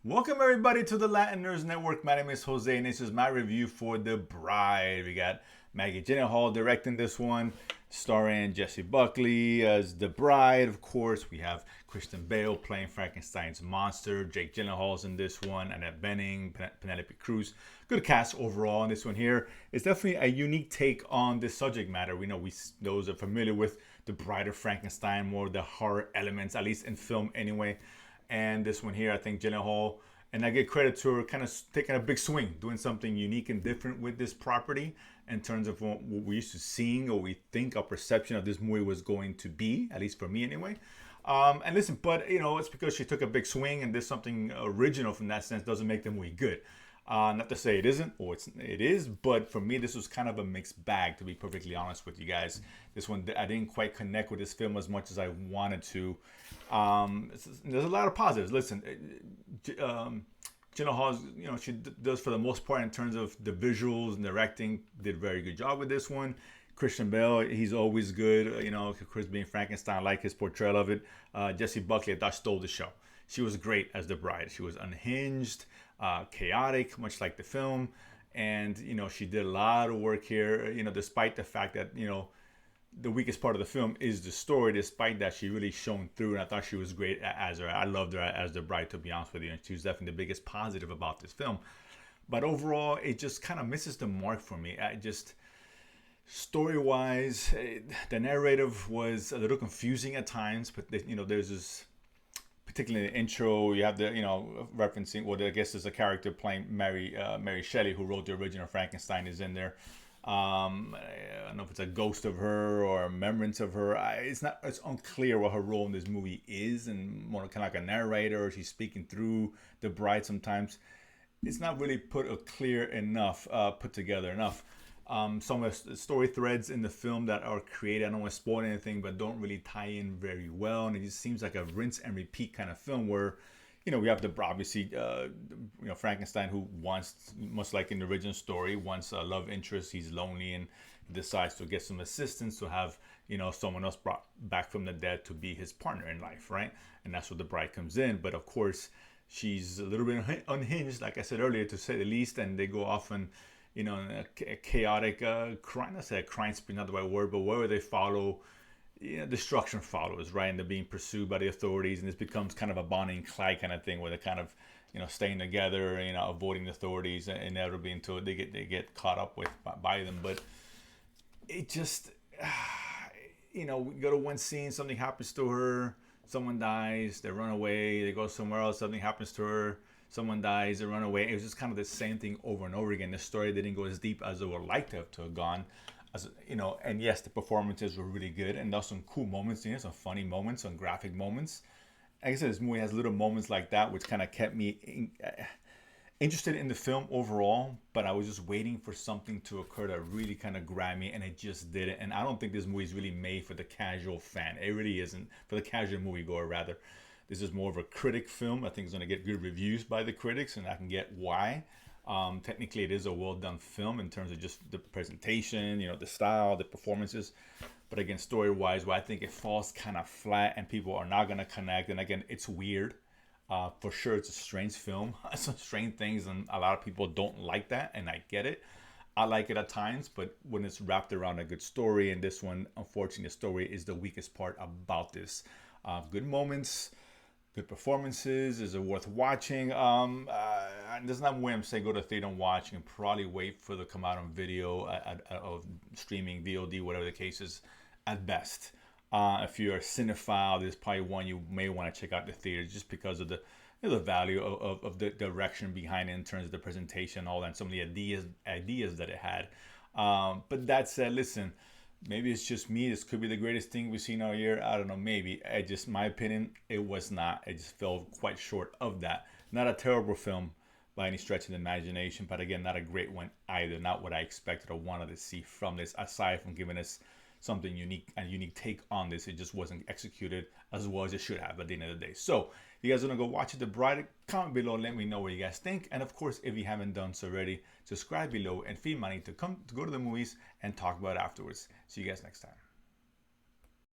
Welcome everybody to the Latin Nerds Network. My name is Jose and this is my review for The Bride. We got Maggie Gyllenhaal directing this one, starring Jessie Buckley as the bride. Of course, we have Christian Bale playing Frankenstein's monster. Jake Gyllenhaal's in this one, Annette Bening, Penelope Cruz. Good cast overall in this one here. It's definitely a unique take on this subject matter. We know those are familiar with The Bride of Frankenstein, more of the horror elements, at least in film anyway. And this one here, I think Gyllenhaal, and I give credit to her, kind of taking a big swing, doing something unique and different with this property in terms of what we're used to seeing, or we think our perception of this movie was going to be, at least for me anyway. And listen, but it's because she took a big swing and did something original from that sense doesn't make the movie good. Not to say it isn't, or it is, but for me, this was kind of a mixed bag, to be perfectly honest with you guys. This one, I didn't quite connect with this film as much as I wanted to. There's a lot of positives. Listen, Gyllenhaal, she does for the most part in terms of the visuals and directing, did a very good job with this one. Christian Bale, he's always good. Chris being Frankenstein, I like his portrayal of it. Jessie Buckley, I thought stole the show. She was great as the bride. She was unhinged, chaotic, much like the film. And, she did a lot of work here, despite the fact that, the weakest part of the film is the story. Despite that, she really shone through, and I thought she was great as her. I loved her as the bride, to be honest with you. And she was definitely the biggest positive about this film. But overall, it just kind of misses the mark for me. Story-wise, the narrative was a little confusing at times, but there's this, particularly in the intro, you have the referencing, I guess there's a character playing Mary Shelley, who wrote the original Frankenstein, is in there. I don't know if it's a ghost of her or a remembrance of her. It's unclear what her role in this movie is, and more kind of like a narrator, or she's speaking through the bride sometimes. It's not really put together enough. Some of the story threads in the film that are created, I don't want to spoil anything, but don't really tie in very well. And it just seems like a rinse and repeat kind of film where, we have obviously, Frankenstein, who wants, much like in the original story, wants a love interest. He's lonely and decides to get some assistance to have, someone else brought back from the dead to be his partner in life, right? And that's where the bride comes in. But of course, she's a little bit unhinged, like I said earlier, to say the least, and they go off and, a chaotic crime, not say a crime spree, not the right word, but wherever they follow, destruction follows, right? And they're being pursued by the authorities, and this becomes kind of a Bonnie and Clyde kind of thing, where they're kind of, staying together, avoiding the authorities, and inevitably until they get caught up with by them. But it just, we go to one scene, something happens to her, someone dies, they run away, they go somewhere else, something happens to her, someone dies, they run away. It was just kind of the same thing over and over again. The story didn't go as deep as it would like to have gone. And yes, the performances were really good, and there's some cool moments, some funny moments, some graphic moments. Like I said, this movie has little moments like that, which kind of kept me interested in the film overall, but I was just waiting for something to occur that really kind of grabbed me, and it just didn't. And I don't think this movie is really made for the casual fan. It really isn't, for the casual moviegoer, rather. This is more of a critic film. I think it's going to get good reviews by the critics, and I can get why. Technically, it is a well-done film in terms of just the presentation, the style, the performances. But again, story-wise, I think it falls kind of flat, and people are not going to connect. And again, it's weird. For sure, it's a strange film. Some strange things, and a lot of people don't like that, and I get it. I like it at times, but when it's wrapped around a good story, and this one, unfortunately, the story is the weakest part about this. Good moments, good performances. Is it worth watching? There's not a way I'm saying go to the theater and watch. You can probably wait for it to come out on video, of streaming, VOD, whatever the case is, at best. If you're a cinephile, there's probably one you may want to check out the theater just because of the value of the direction behind it in terms of the presentation, all that, and some of the ideas that it had. But that said, listen, maybe it's just me. This could be the greatest thing we've seen all year. I don't know. Maybe. My opinion, it was not. It just fell quite short of that. Not a terrible film by any stretch of the imagination, but again, not a great one either. Not what I expected or wanted to see from this, aside from giving us something unique, a unique take on this. It just wasn't executed as well as it should have at the end of the day. So, you guys want to go watch it, The Bride? Comment below, let me know what you guys think. And of course, if you haven't done so already, subscribe below and feed money to go to the movies and talk about it afterwards. See you guys next time.